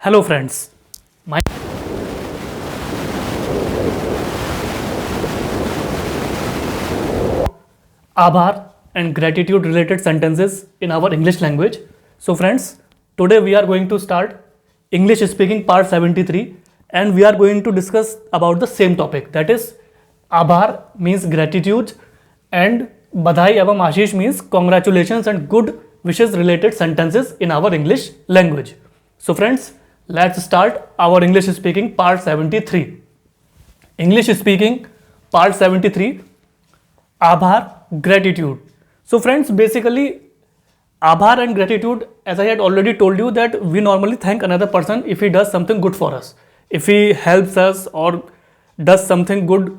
Hello friends, my Aabhar and gratitude related sentences in our English language. So friends, today we are going to start English speaking part 73 and we are going to discuss about the same topic, that is Aabhar means gratitude and Badhai evam Ashish means congratulations and good wishes related sentences in our English language. So friends, let's start our English speaking part 73. English speaking part 73, Aabhar, gratitude. So friends, basically Aabhar and gratitude, as I had already told you, that we normally thank another person if he does something good for us, if he helps us or does something good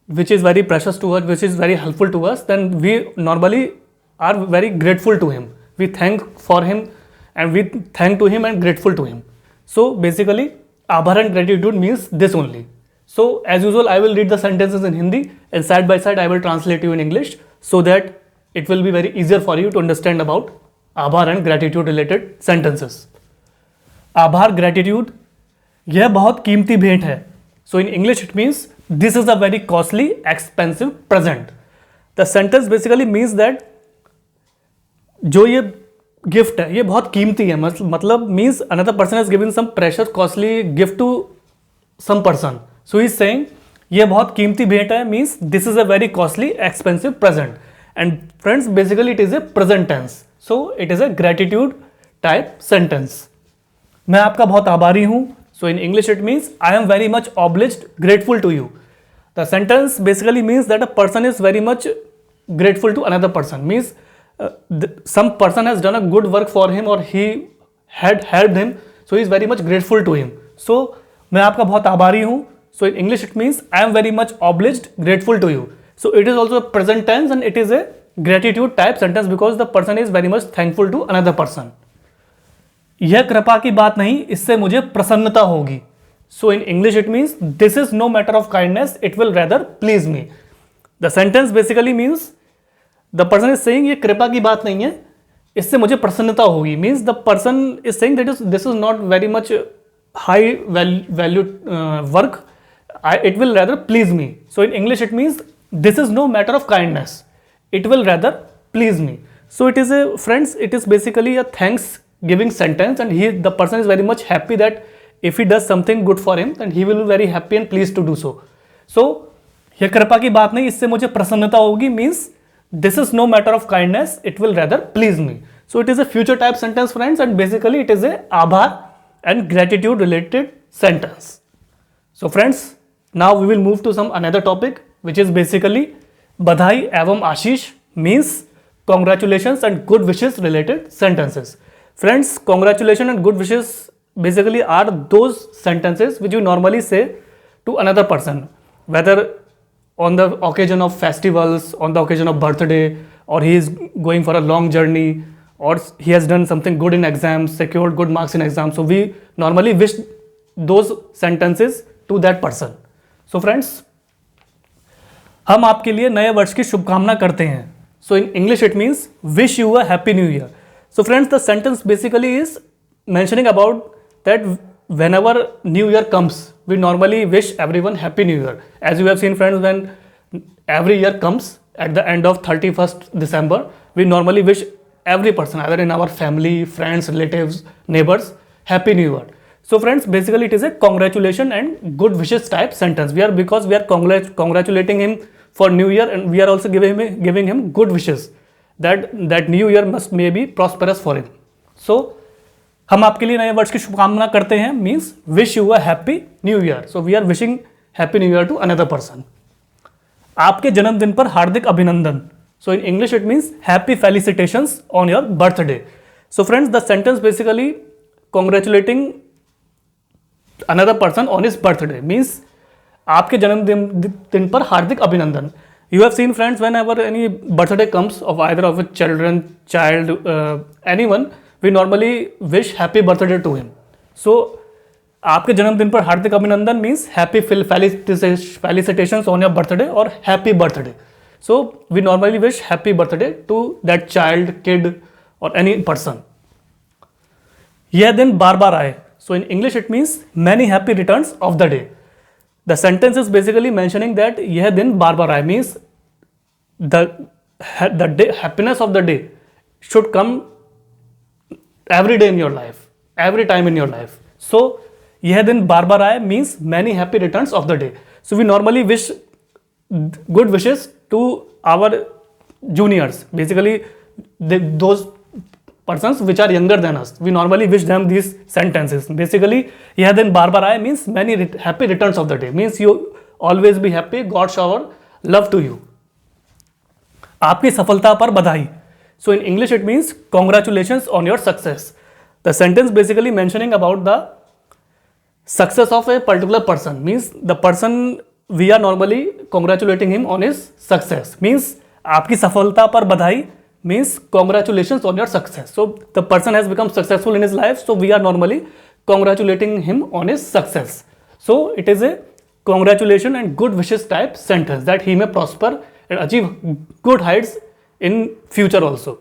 which is very precious to us, which is very helpful to us, then we normally are very grateful to him. We thank for him and we thank to him and grateful to him. So basically Aabhar and gratitude means this only. So as usual, I will read the sentences in Hindi and side by side I will translate you in English so that it will be very easier for you to understand about Aabhar and gratitude related sentences. Aabhar, gratitude, यह बहुत कीमती भेंट है. So in English it means this is a very costly, expensive present. The sentence basically means that जो ये gift है ये बहुत कीमती है, मतलब means another person has given some precious costly gift to some person. So he saying ये बहुत कीमती भेंट है, means this is a very costly expensive present. And friends, basically it is a present tense, so it is a gratitude type sentence. मैं आपका बहुत आभारी हूँ. So in English it means I am very much obliged, grateful to you. The sentence basically means that a person is very much grateful to another person, means some person has done a good work for him or he had helped him, so he is very much grateful to him. So मैं आपका बहुत आभारी हूँ. So in English it means I am very much obliged, grateful to you. So it is also a present tense and it is a gratitude type sentence because the person is very much thankful to another person. यह कृपा की बात नहीं, इससे मुझे प्रसन्नता होगी. So in English it means this is no matter of kindness, it will rather please me. The sentence basically means the person is saying ये कृपा की बात नहीं है, इससे मुझे प्रसन्नता होगी. Means the person is saying that this is not very much high value work, it will rather please me. So in English it means this is no matter of kindness, it will rather please me. So it is a, friends, it is basically a thanks giving sentence and the person is very much happy that if he does something good for him then he will be very happy and pleased to do so. So यह कृपा की बात नहीं, इससे मुझे प्रसन्नता होगी, means this is no matter of kindness, it will rather please me. So it is a future type sentence friends and basically it is a आभार and gratitude related sentence. So friends, now we will move to some another topic which is basically बधाई एवं आशीष means congratulations and good wishes related sentences. Friends, congratulation and good wishes basically are those sentences which you normally say to another person, whether on the occasion of festivals, on the occasion of birthday, or he is going for a long journey, or he has done something good in exams, secured good marks in exams. So we normally wish those sentences to that person. So friends, हम आपके लिए नए वर्ष की शुभकामना करते हैं. So in English it means wish you a happy new year. So friends, the sentence basically is mentioning about that whenever new year comes, we normally wish everyone happy new year. As you have seen friends, when every year comes at the end of 31st December, we normally wish every person, either in our family, friends, relatives, neighbors, happy new year. So friends, basically it is a congratulation and good wishes type sentence. Because we are congratulating him for new year and we are also giving him good wishes that new year may be prosperous for him. So हम आपके लिए नए वर्ष की शुभकामना करते हैं means wish you a happy new year. So we are wishing happy new year to another person. आपके जन्मदिन पर हार्दिक अभिनंदन. So in English it means happy felicitations on your birthday. So friends, the sentence basically congratulating another person on his birthday means आपके जन्मदिन पर हार्दिक अभिनंदन. You have seen friends, whenever any birthday comes of either of a child, anyone, we normally wish happy birthday to him. So आपके जन्मदिन पर हार्दिक अभिनंदन means happy felicitations on your birthday or happy birthday. So we normally wish happy birthday to that child, kid or any person. यह दिन बार बार आए. So in English it means many happy returns of the day. The sentence is basically mentioning that यह दिन बार बार आए means the day, happiness of the day should come every day in your life, every time in your life. So यह दिन बार बार आए means many happy returns of the day. So we normally wish good wishes to our juniors, basically those persons which are younger than us. We normally wish them these sentences. Basically यह दिन बार बार आए means many happy returns of the day, means you always be happy, God shower love to you. आपकी सफलता पर बधाई. So in English it means congratulations on your success. The sentence basically mentioning about the success of a particular person, means the person we are normally congratulating him on his success, means आपकी सफलता पर बधाई means congratulations on your success. So the person has become successful in his life, so we are normally congratulating him on his success. So it is a congratulation and good wishes type sentence that he may prosper and achieve good heights in future also.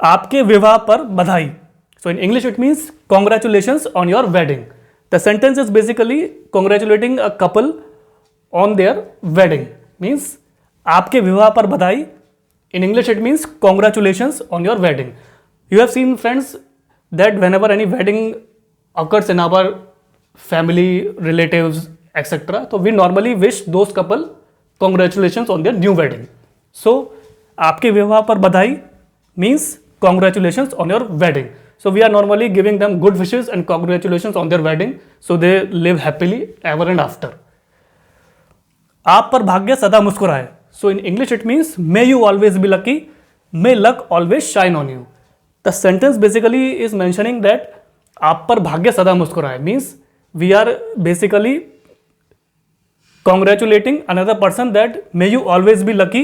आपके विवाह पर बधाई. So in English it means congratulations on your wedding. The sentence is basically congratulating a couple on their wedding, means आपके विवाह पर बधाई. In English it means congratulations on your wedding. You have seen, friends, that whenever any wedding occurs in our family, relatives, etc., so we normally wish those couple congratulations on their new wedding. So आपके विवाह पर बधाई means congratulations on your wedding. So we are normally giving them good wishes and congratulations on their wedding, so they live happily ever and after. आप पर भाग्य सदा मुस्कुराए. So in English it means may you always be lucky, may luck always shine on you. The sentence basically is mentioning that आप पर भाग्य सदा मुस्कुराए means we are basically congratulating another person that may you always be lucky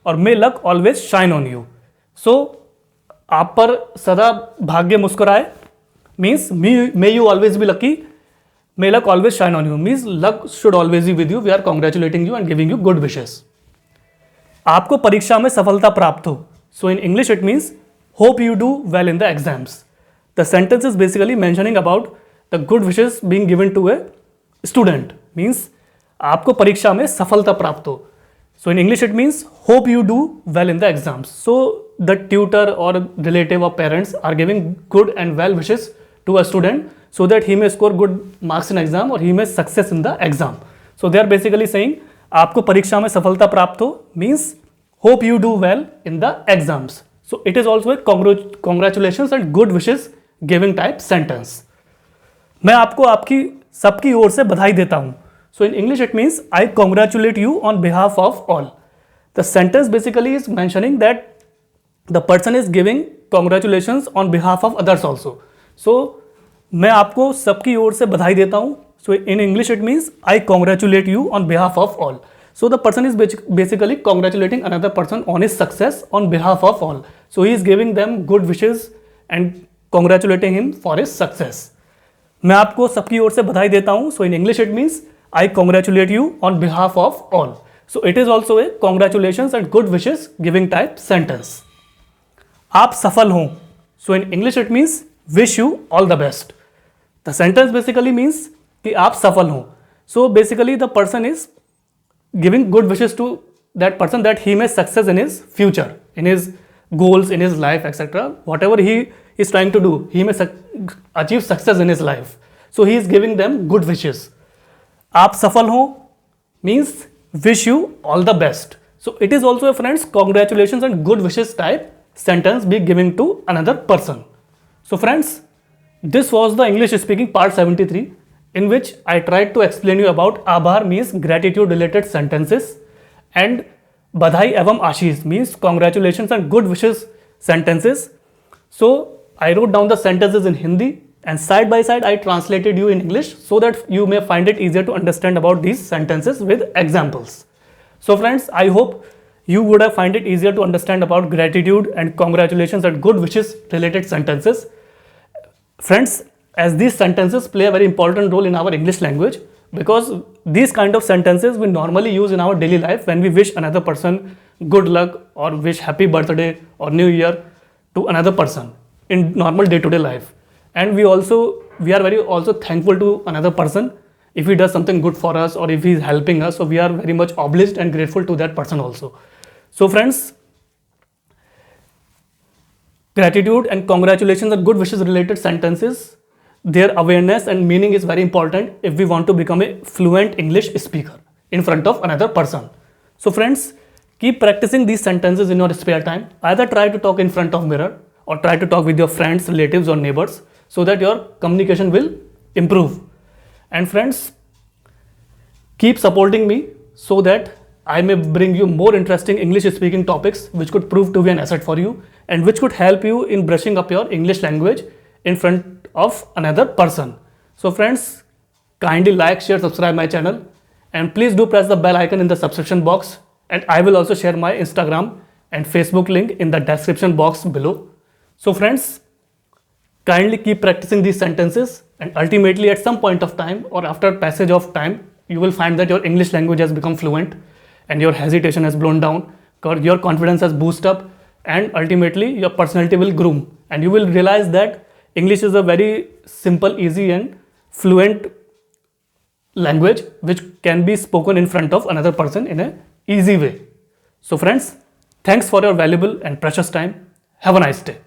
or may luck always shine on you. So आप पर सदा भाग्य मुस्कुराए means may you always be lucky, may luck always shine on you means luck should always be with you. We are congratulating you and giving you good wishes. आपको परीक्षा में सफलता प्राप्त हो. So in English it means hope you do well in the exams. The sentence is basically mentioning about the good wishes being given to a student, means आपको परीक्षा में सफलता प्राप्त हो. So in English it means hope you do well in the exams. So the tutor or relative or parents are giving good and well wishes to a student so that he may score good marks in exam or he may success in the exam. So they are basically saying आपको परीक्षा में सफलता प्राप्त हो means hope you do well in the exams. So it is also a congratulations and good wishes giving type sentence. मैं आपको आपकी सबकी ओर से बधाई देता हूँ. So in English it means I congratulate you on behalf of all. The sentence basically is mentioning that the person is giving congratulations on behalf of others also. So मैं आपको सबकी ओर से बधाई देता हूँ. So in English it means I congratulate you on behalf of all. So the person is basically congratulating another person on his success on behalf of all. So he is giving them good wishes and congratulating him for his success. मैं आपको सबकी ओर से बधाई देता हूँ. So in English it means I congratulate you on behalf of all. So it is also a congratulations and good wishes giving type sentence. आप सफल हों. So in English it means wish you all the best. The sentence basically means कि आप सफल हों. So basically the person is giving good wishes to that person that he may success in his future, in his goals, in his life, etc. Whatever he is trying to do, he may achieve success in his life. So he is giving them good wishes. आप सफल हों means wish you all the best. So it is also a friends congratulations and good wishes type sentence be giving to another person. So friends, this was the English speaking part 73. In which I tried to explain you about आभार means gratitude related sentences and बधाई एवं आशीष means congratulations and good wishes sentences. So I wrote down the sentences in Hindi and side by side I translated you in English so that you may find it easier to understand about these sentences with examples. So friends, I hope you would have find it easier to understand about gratitude and congratulations and good wishes related sentences. Friends, as these sentences play a very important role in our English language, because these kind of sentences we normally use in our daily life when we wish another person good luck or wish happy birthday or new year to another person in normal day-to-day life. and we are very also thankful to another person if he does something good for us or if he is helping us. So we are very much obliged and grateful to that person also. So friends, gratitude and congratulations are good wishes related sentences. Their awareness and meaning is very important if we want to become a fluent English speaker in front of another person. So friends, keep practicing these sentences in your spare time. Either try to talk in front of mirror or try to talk with your friends, relatives or neighbors so that your communication will improve. And friends, keep supporting me so that I may bring you more interesting English speaking topics which could prove to be an asset for you and which could help you in brushing up your English language in front of another person. So friends, kindly like, share, subscribe my channel, and please do press the bell icon in the subscription box, and I will also share my Instagram and Facebook link in the description box below. So friends, kindly keep practicing these sentences, and ultimately at some point of time or after passage of time, you will find that your English language has become fluent and your hesitation has blown down, your confidence has boosted up, and ultimately your personality will groom, and you will realize that English is a very simple, easy and fluent language which can be spoken in front of another person in an easy way. So friends, thanks for your valuable and precious time. Have a nice day.